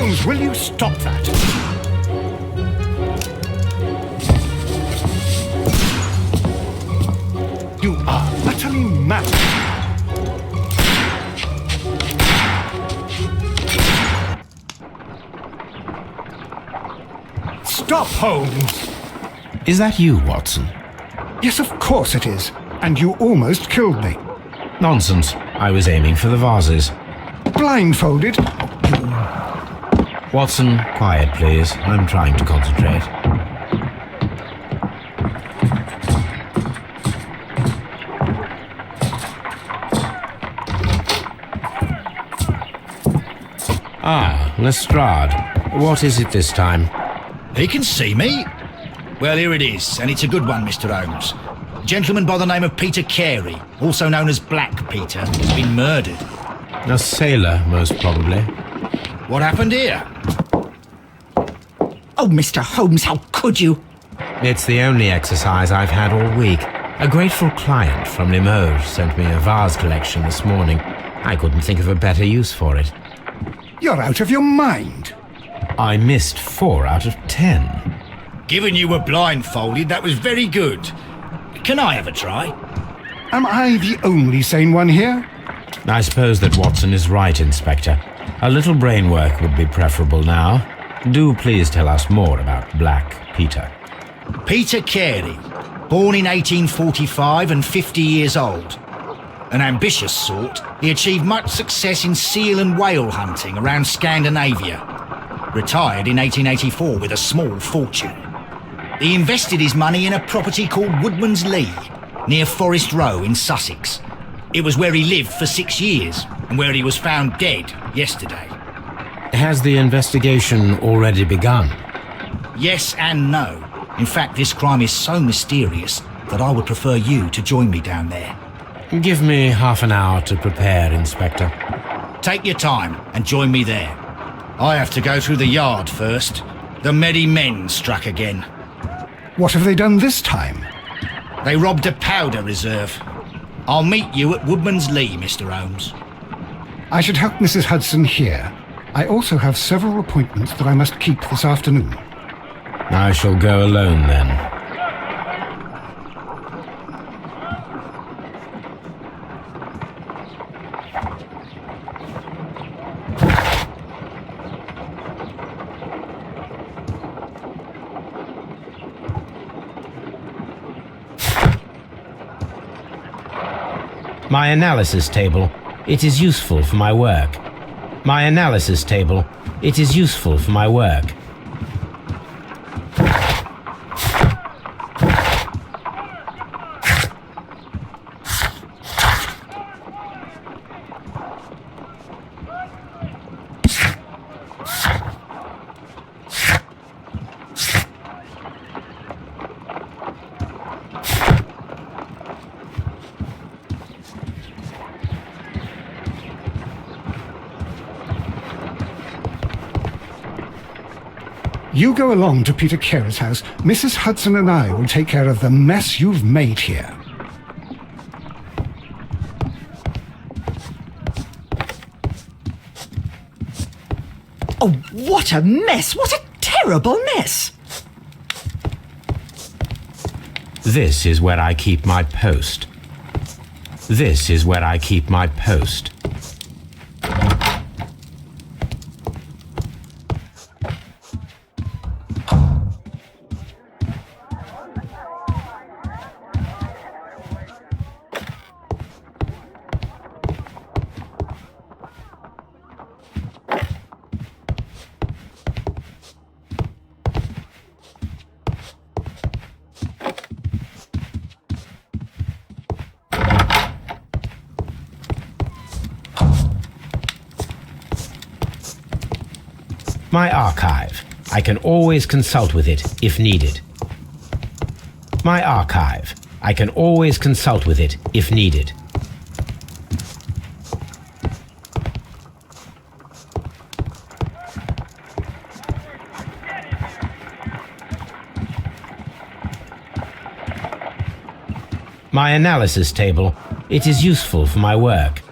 Holmes, will you stop that? You are utterly mad. Stop, Holmes! Is that you, Watson? Yes, of course it is. And you almost killed me. Nonsense. I was aiming for the vases. Blindfolded? Watson, quiet, please. I'm trying to concentrate. Ah, Lestrade. What is it this time? He can see me. Well, here it is, and it's a good one, Mr. Holmes. A gentleman by the name of Peter Carey, also known as Black Peter, has been murdered. A sailor, most probably. What happened here? Oh, Mr. Holmes, how could you? It's the only exercise I've had all week. A grateful client from Limoges sent me a vase collection this morning. I couldn't think of a better use for it. You're out of your mind. I missed 4 out of 10. Given you were blindfolded, that was very good. Can I have a try? Am I the only sane one here? I suppose that Watson is right, Inspector. A little brain work would be preferable now. Do please tell us more about Black Peter. Peter Carey, born in 1845 and 50 years old. An ambitious sort, he achieved much success in seal and whale hunting around Scandinavia. Retired in 1884 with a small fortune. He invested his money in a property called Woodman's Lee, near Forest Row in Sussex. It was where he lived for 6 years, and where he was found dead yesterday. Has the investigation already begun? Yes and no. In fact, this crime is so mysterious that I would prefer you to join me down there. Give me half an hour to prepare, Inspector. Take your time and join me there. I have to go through the yard first. The Merry Men struck again. What have they done this time? They robbed a powder reserve. I'll meet you at Woodman's Lee, Mr. Holmes. I should help Mrs. Hudson here. I also have several appointments that I must keep this afternoon. I shall go alone then. My analysis table. It is useful for my work. My analysis table. It is useful for my work. You go along to Peter Carey's house. Mrs. Hudson and I will take care of the mess you've made here. Oh, what a mess! What a terrible mess! This is where I keep my post. This is where I keep my post. My archive. I can always consult with it if needed. My archive. I can always consult with it if needed. My analysis table. It is useful for my work.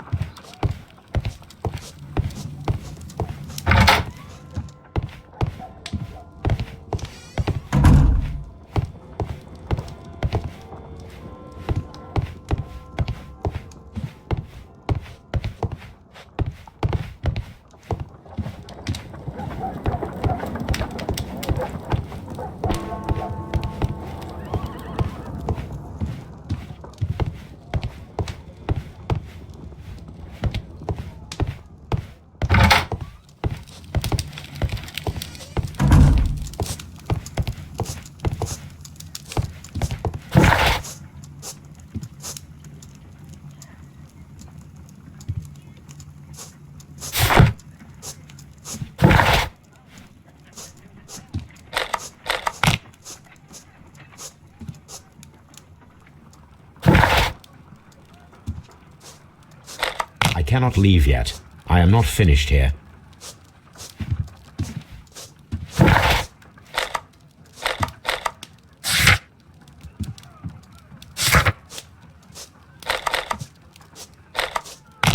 cannot leave yet. I am not finished here.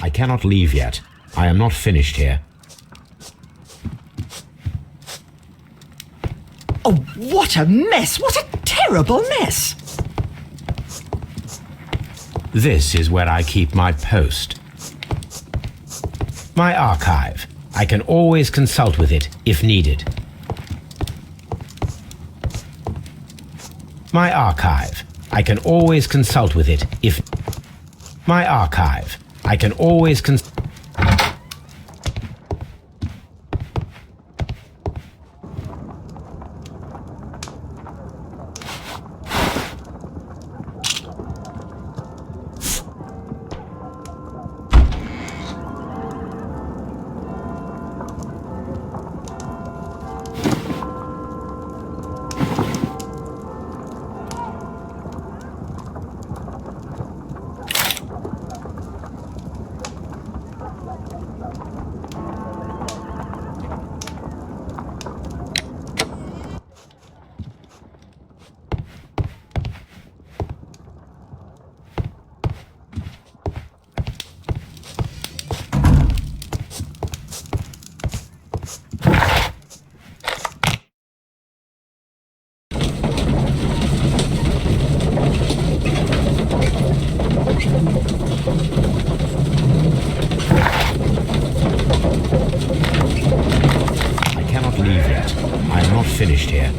I cannot leave yet. I am not finished here. Oh, what a mess! What a terrible mess! This is where I keep my post. My archive. I can always consult with it if needed. My archive. I can always consult with it if... My archive. I can always finished here.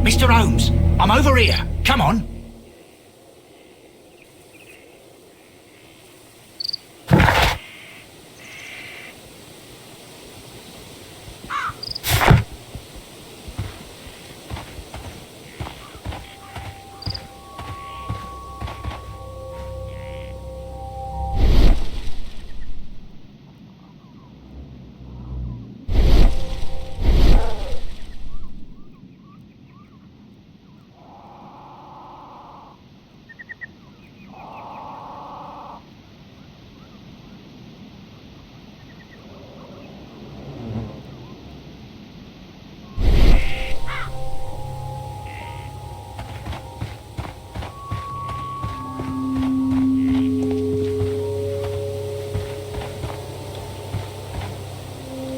Mr. Holmes, I'm over here. Come on.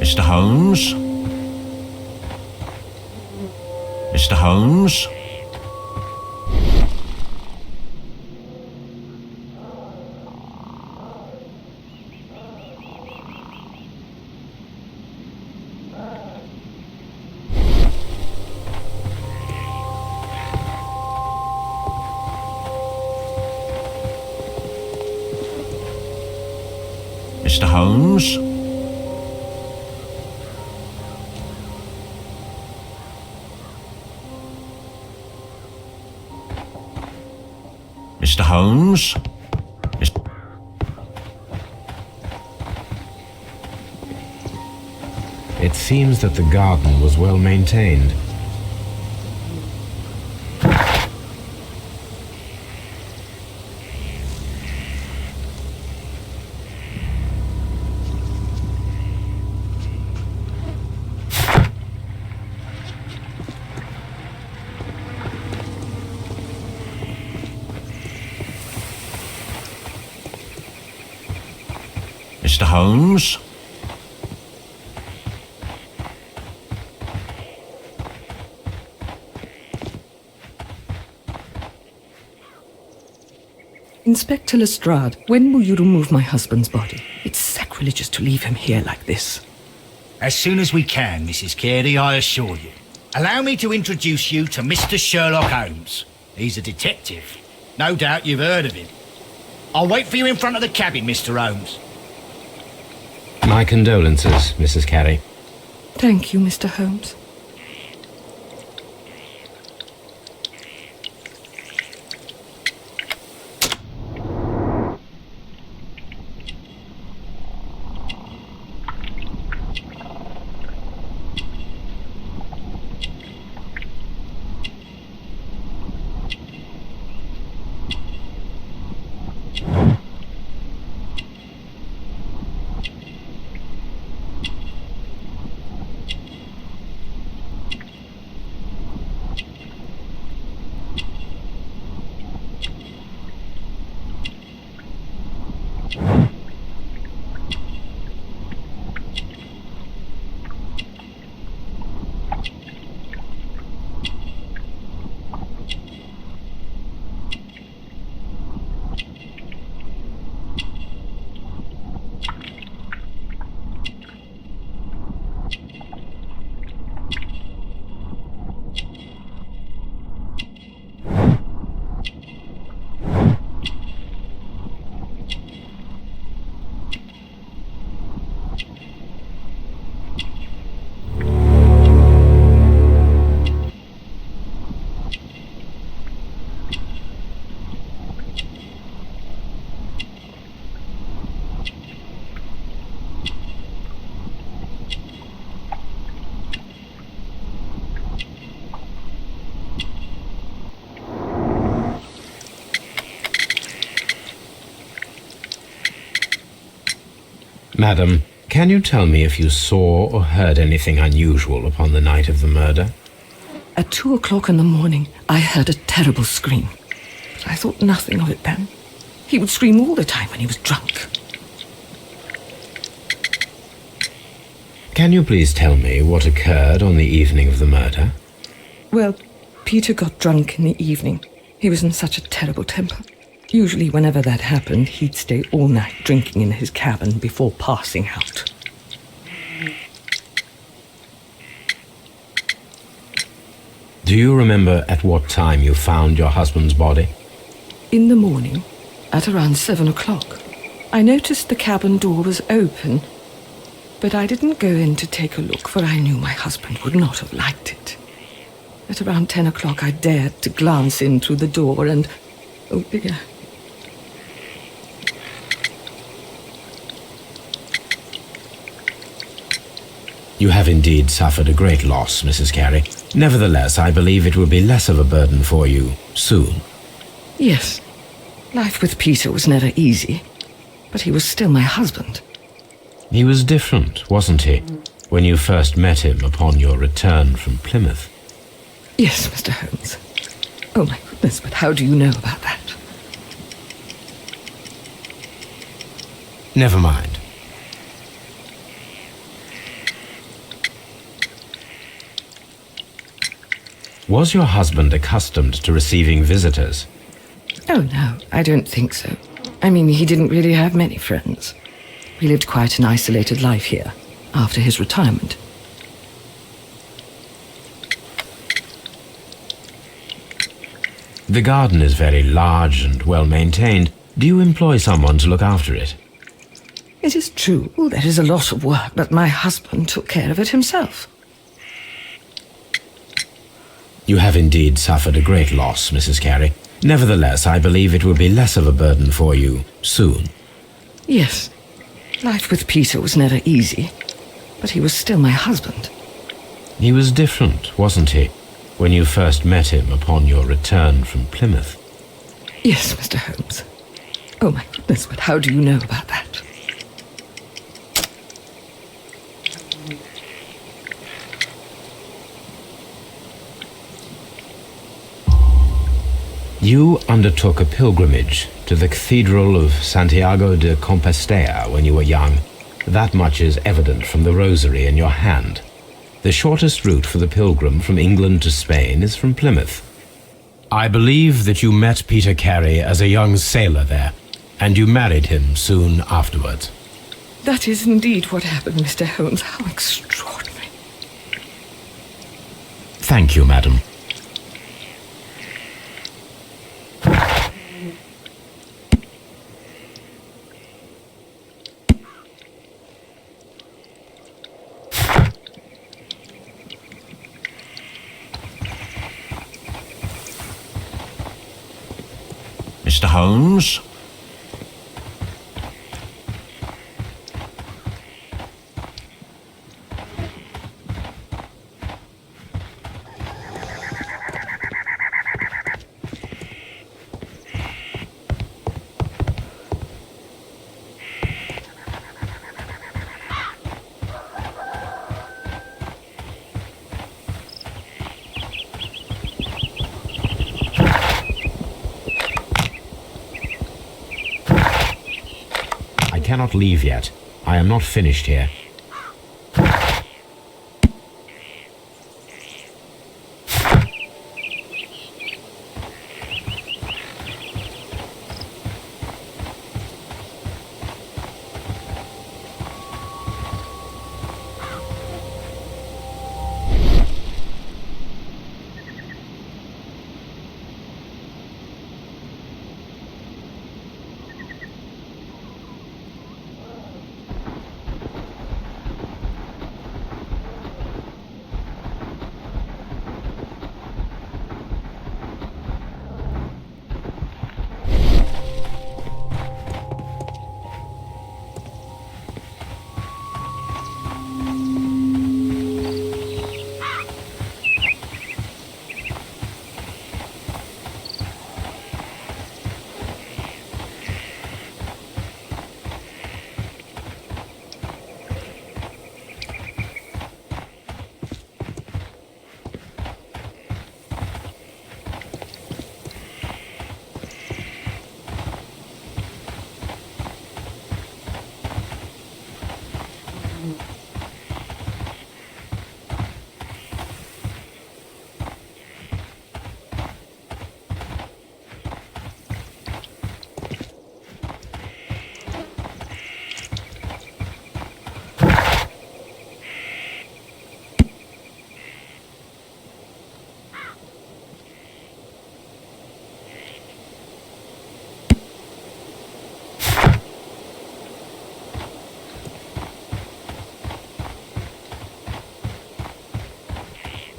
Mr. Holmes? Mr. Holmes? Mr. Holmes? Mr. Holmes? It seems that the garden was well maintained. Mr. Holmes? Inspector Lestrade, when will you remove my husband's body? It's sacrilegious to leave him here like this. As soon as we can, Mrs. Carey, I assure you. Allow me to introduce you to Mr. Sherlock Holmes. He's a detective. No doubt you've heard of him. I'll wait for you in front of the cabin, Mr. Holmes. My condolences, Mrs. Carey. Thank you, Mr. Holmes. Madam, can you tell me if you saw or heard anything unusual upon the night of the murder? At 2 o'clock in the morning, I heard a terrible scream. But I thought nothing of it then. He would scream all the time when he was drunk. Can you please tell me what occurred on the evening of the murder? Well, Peter got drunk in the evening. He was in such a terrible temper. Usually whenever that happened, he'd stay all night drinking in his cabin before passing out. Do you remember at what time you found your husband's body? In the morning, at around 7 o'clock, I noticed the cabin door was open, but I didn't go in to take a look, for I knew my husband would not have liked it. At around 10 o'clock, I dared to glance in through the door and... oh dear. You have indeed suffered a great loss, Mrs. Carey. Nevertheless, I believe it will be less of a burden for you soon. Yes, life with Peter was never easy, but he was still my husband. He was different, wasn't he, when you first met him upon your return from Plymouth? Yes, Mr. Holmes. Oh my goodness, but how do you know about that? Never mind. Was your husband accustomed to receiving visitors? Oh no, I don't think so. I mean, he didn't really have many friends. He lived quite an isolated life here, after his retirement. The garden is very large and well maintained. Do you employ someone to look after it? It is true, there is a lot of work, but my husband took care of it himself. You have indeed suffered a great loss, Mrs. Carey. Nevertheless, I believe it will be less of a burden for you soon. Yes, life with Peter was never easy, but he was still my husband. He was different, wasn't he, when you first met him upon your return from Plymouth? Yes, Mr. Holmes. Oh my goodness, but how do you know about that? You undertook a pilgrimage to the Cathedral of Santiago de Compostela when you were young. That much is evident from the rosary in your hand. The shortest route for the pilgrim from England to Spain is from Plymouth. I believe that you met Peter Carey as a young sailor there, and you married him soon afterwards. That is indeed what happened, Mr. Holmes. How extraordinary. Thank you, madam. Mr. Holmes? I cannot leave yet. I am not finished here.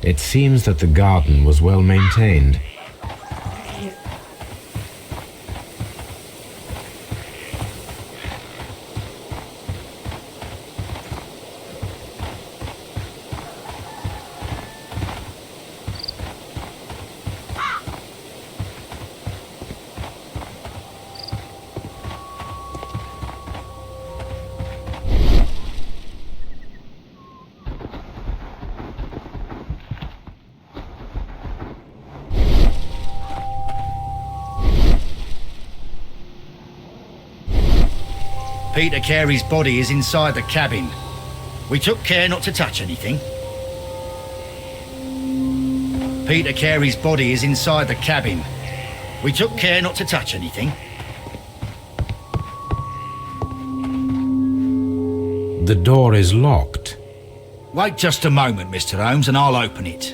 It seems that the garden was well maintained. Peter Carey's body is inside the cabin. We took care not to touch anything. Peter Carey's body is inside the cabin. We took care not to touch anything. The door is locked. Wait just a moment, Mr. Holmes, and I'll open it.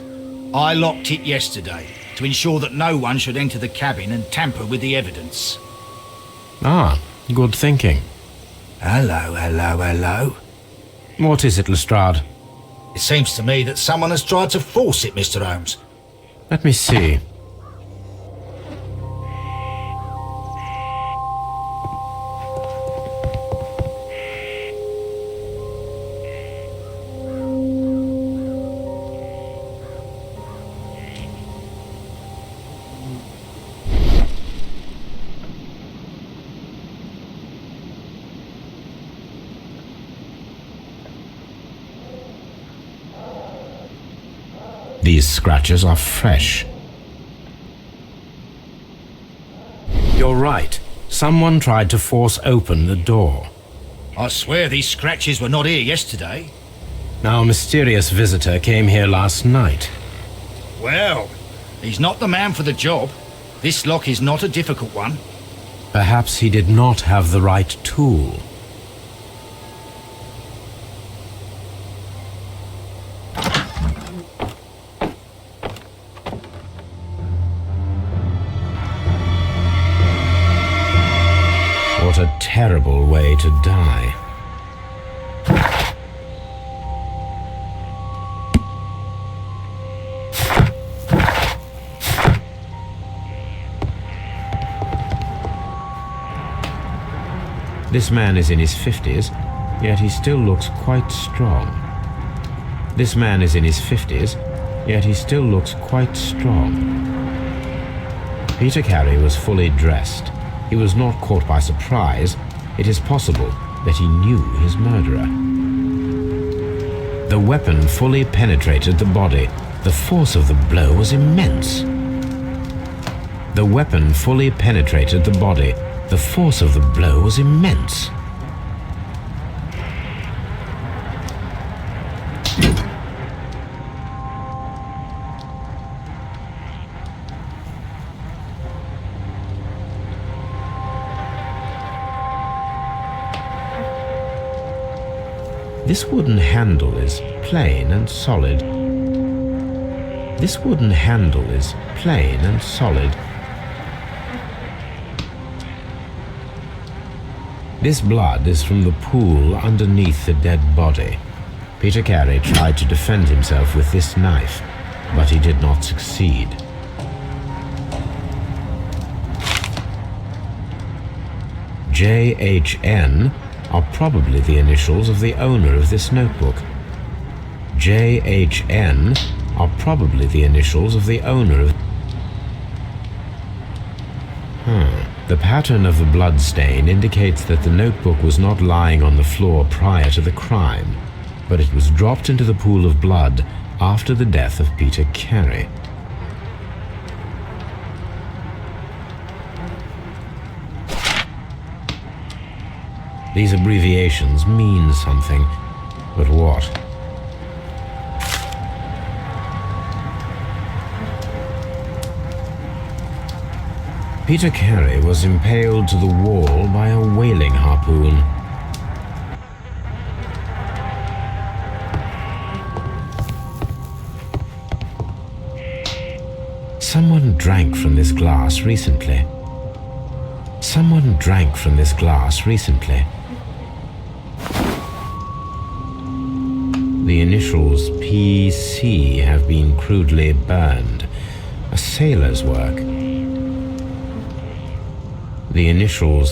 I locked it yesterday to ensure that no one should enter the cabin and tamper with the evidence. Ah, good thinking. Hello, hello, hello. What is it, Lestrade? It seems to me that someone has tried to force it, Mr. Holmes. Let me see. These scratches are fresh. You're right. Someone tried to force open the door. I swear these scratches were not here yesterday. Our mysterious visitor came here last night. Well, he's not the man for the job. This lock is not a difficult one. Perhaps he did not have the right tool. What a terrible way to die. This man is in his 50s, yet he still looks quite strong. This man is in his 50s, yet he still looks quite strong. Peter Carey was fully dressed. He was not caught by surprise. It is possible that he knew his murderer. The weapon fully penetrated the body. The force of the blow was immense. The weapon fully penetrated the body. The force of the blow was immense. This wooden handle is plain and solid. This wooden handle is plain and solid. This blood is from the pool underneath the dead body. Peter Carey tried to defend himself with this knife, but he did not succeed. J.H.N. are probably the initials of the owner of this notebook. J.H.N. are probably the initials of the owner of... The pattern of the blood stain indicates that the notebook was not lying on the floor prior to the crime, but it was dropped into the pool of blood after the death of Peter Carey. These abbreviations mean something, but what? Peter Carey was impaled to the wall by a whaling harpoon. Someone drank from this glass recently. Someone drank from this glass recently. The initials PC have been crudely burned. A sailor's work. The initial.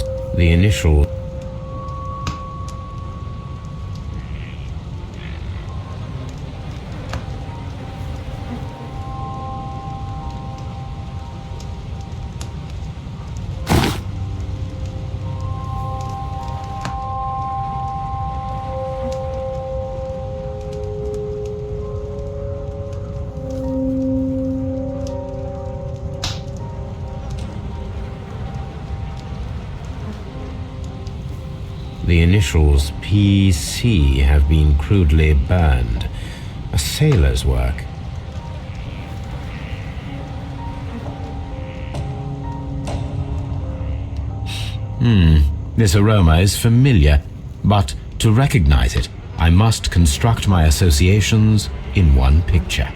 The initials PC have been crudely burned. A sailor's work. This aroma is familiar, but to recognize it, I must construct my associations in one picture.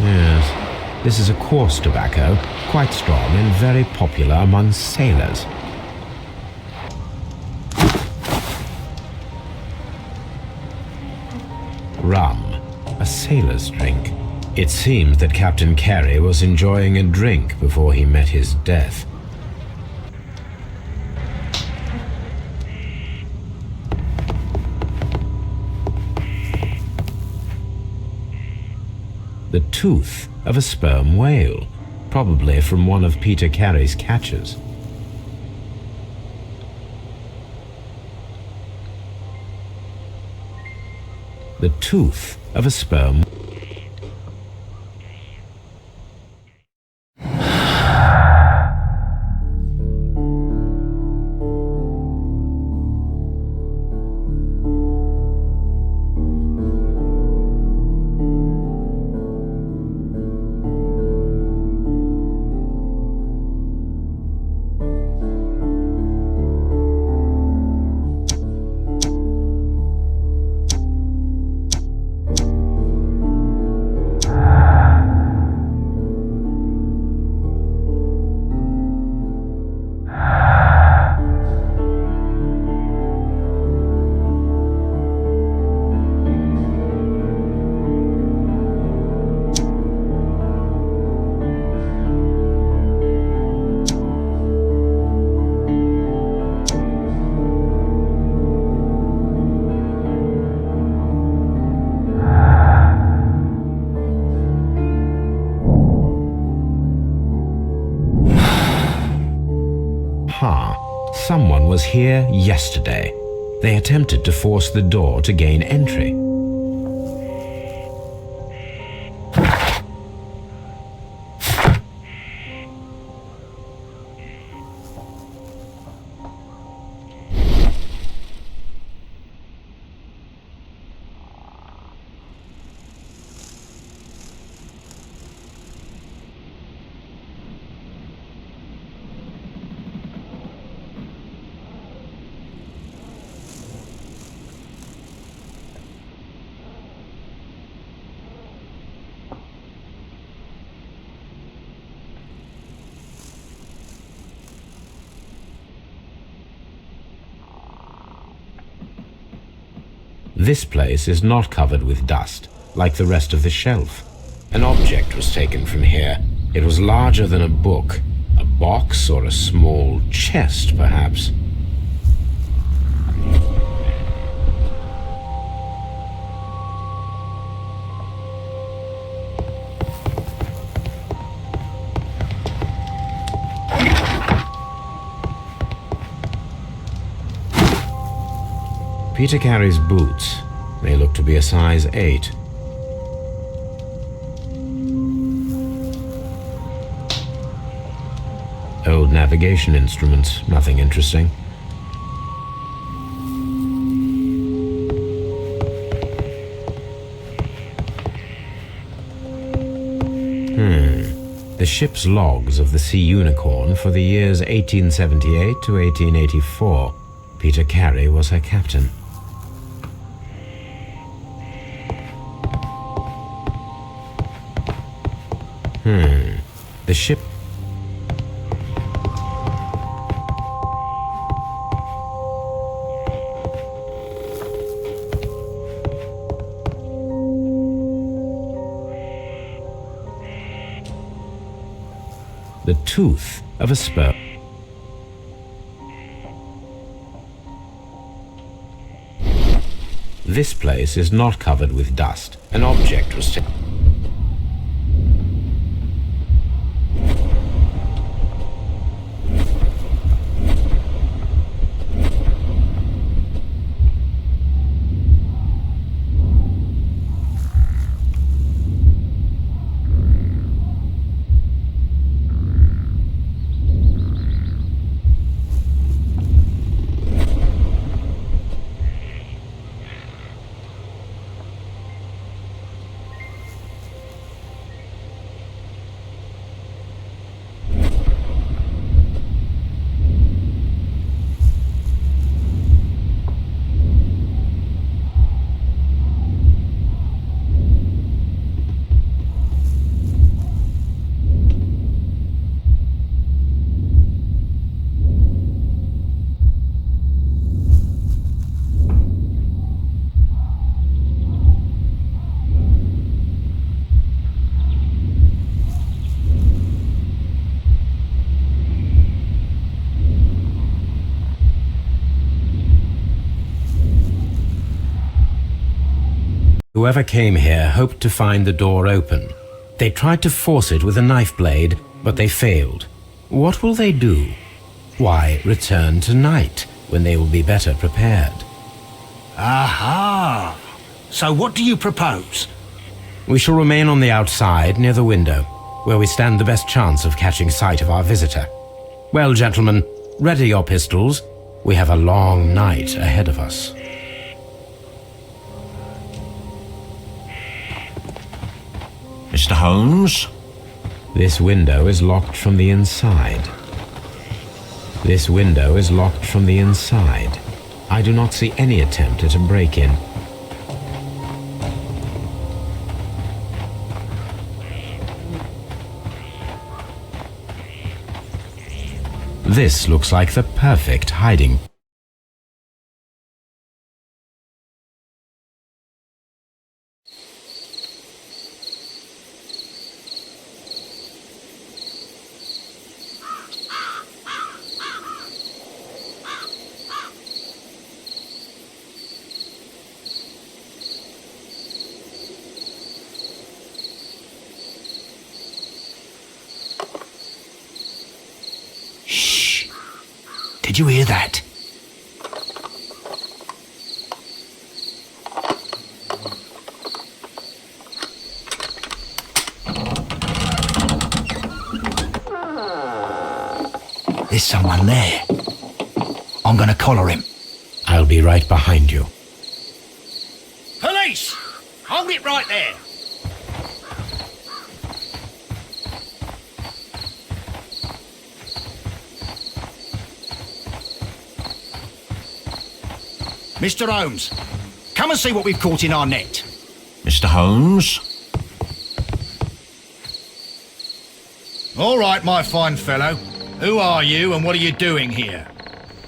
Yes, this is a coarse tobacco, quite strong and very popular among sailors. Rum, a sailor's drink. It seems that Captain Carey was enjoying a drink before he met his death. The tooth of a sperm whale, probably from one of Peter Carey's catches. The tooth of a sperm. Someone was here yesterday. They attempted to force the door to gain entry. This place is not covered with dust, like the rest of the shelf. An object was taken from here. It was larger than a book. A box or a small chest, perhaps. Peter Carey's boots. They look to be a size 8. Old navigation instruments, nothing interesting. The ship's logs of the Sea Unicorn for the years 1878 to 1884. Peter Carey was her captain. The ship... The tooth of a spur. This place is not covered with dust. An object was taken. Whoever came here hoped to find the door open. They tried to force it with a knife blade, but they failed. What will they do? Why, return tonight, when they will be better prepared. Aha! So what do you propose? We shall remain on the outside, near the window, where we stand the best chance of catching sight of our visitor. Well, gentlemen, ready your pistols. We have a long night ahead of us. Mr. Holmes? This window is locked from the inside. This window is locked from the inside. I do not see any attempt at a break-in. This looks like the perfect hiding. Did you hear that? There's someone there. I'm gonna collar him. I'll be right behind you. Police! Hold it right there! Mr. Holmes, come and see what we've caught in our net. Mr. Holmes? All right, my fine fellow. Who are you and what are you doing here?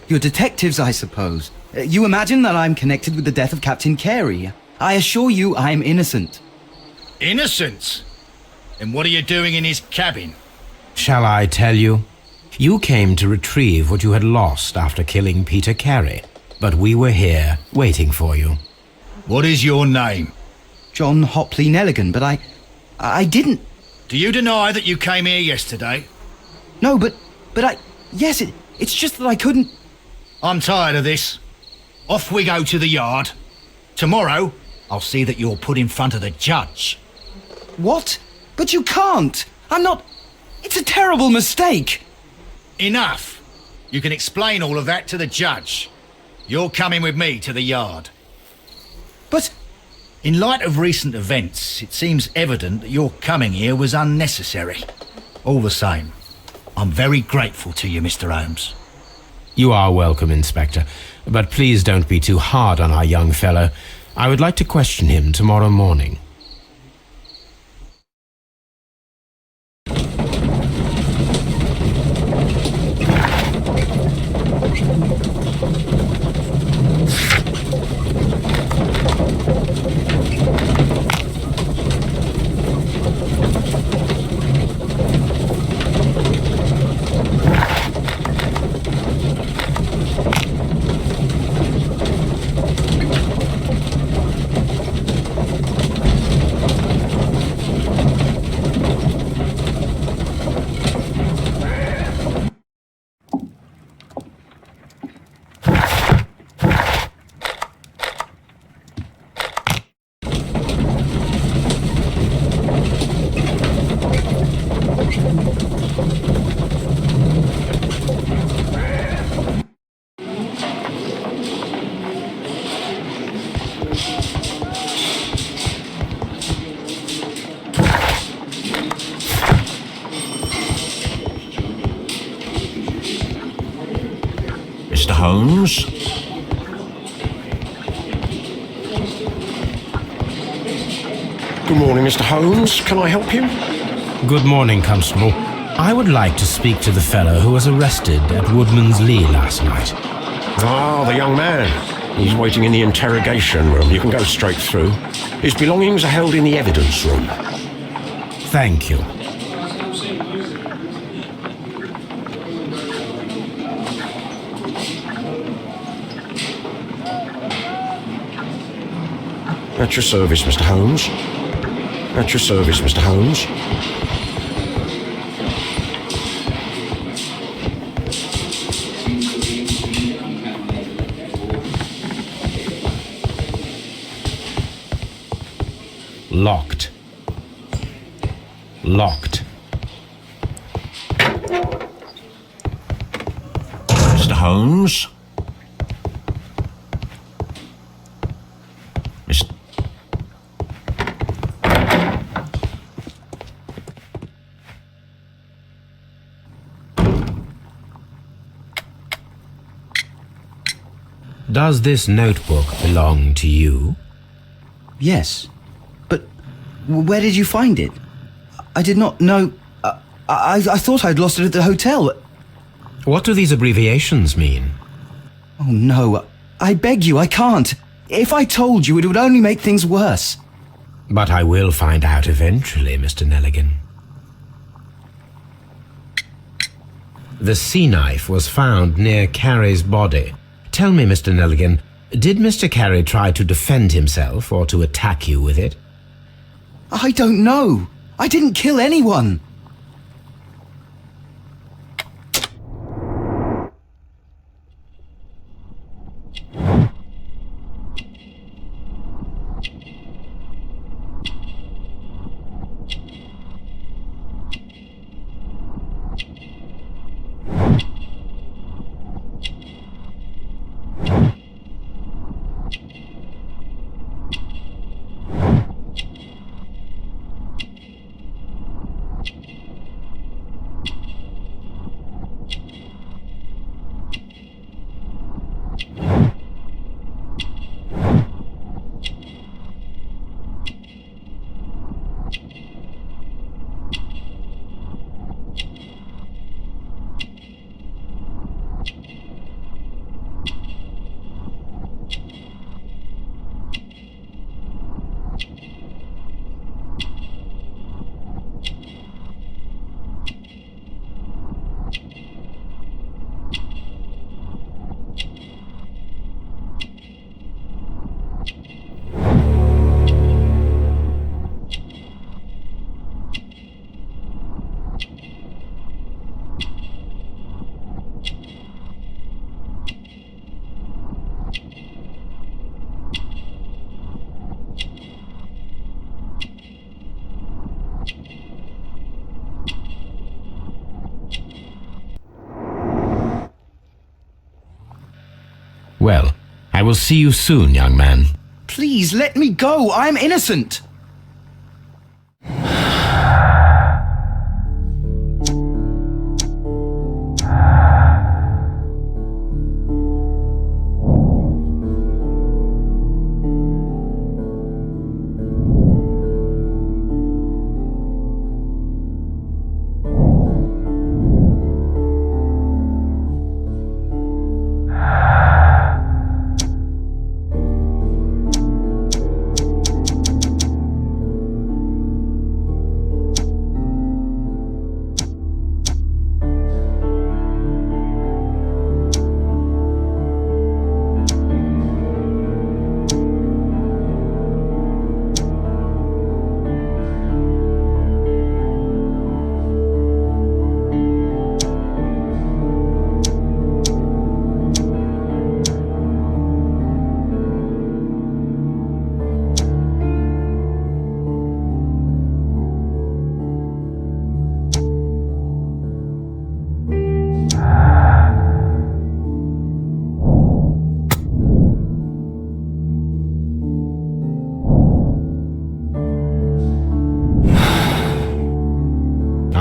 You're detectives, I suppose. You imagine that I'm connected with the death of Captain Carey. I assure you I'm innocent. Innocent? Then what are you doing in his cabin? Shall I tell you? You came to retrieve what you had lost after killing Peter Carey, but we were here waiting for you. What is your name? John Hopley Nelligan, but I didn't... Do you deny that you came here yesterday? No, but yes, it's just that I couldn't... I'm tired of this. Off we go to the yard. Tomorrow, I'll see that you're put in front of the judge. What? But you can't! I'm not... It's a terrible mistake! Enough! You can explain all of that to the judge. You're coming with me to the yard. But... In light of recent events, it seems evident that your coming here was unnecessary. All the same, I'm very grateful to you, Mr. Holmes. You are welcome, Inspector, but please don't be too hard on our young fellow. I would like to question him tomorrow morning. Mr. Holmes? Good morning, Mr. Holmes. Can I help you? Good morning, Constable. I would like to speak to the fellow who was arrested at Woodman's Lee last night. Ah, the young man. He's waiting in the interrogation room. You can go straight through. His belongings are held in the evidence room. Thank you. At your service, Mr. Holmes. At your service, Mr. Holmes. Locked. Locked. Mr. Holmes? Mr. Does this notebook belong to you? Yes. But where did you find it? I did not know... I thought I'd lost it at the hotel. What do these abbreviations mean? Oh, no. I beg you, I can't. If I told you, it would only make things worse. But I will find out eventually, Mr. Nelligan. The sea knife was found near Carey's body. Tell me, Mr. Nelligan, did Mr. Carey try to defend himself or to attack you with it? I don't know. I didn't kill anyone. Well, I will see you soon, young man. Please, let me go. I'm innocent.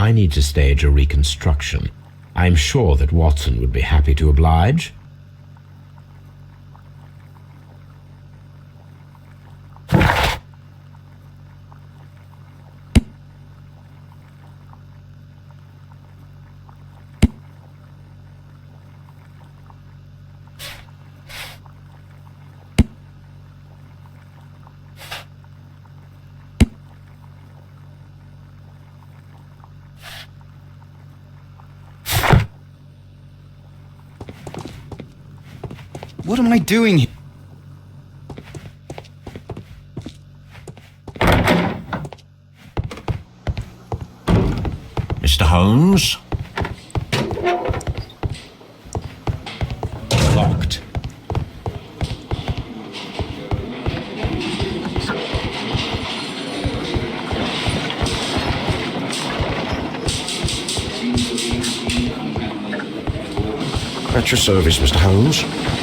I need to stage a reconstruction. I'm sure that Watson would be happy to oblige. What am I doing here? Mr. Holmes? Locked. At your service, Mr. Holmes.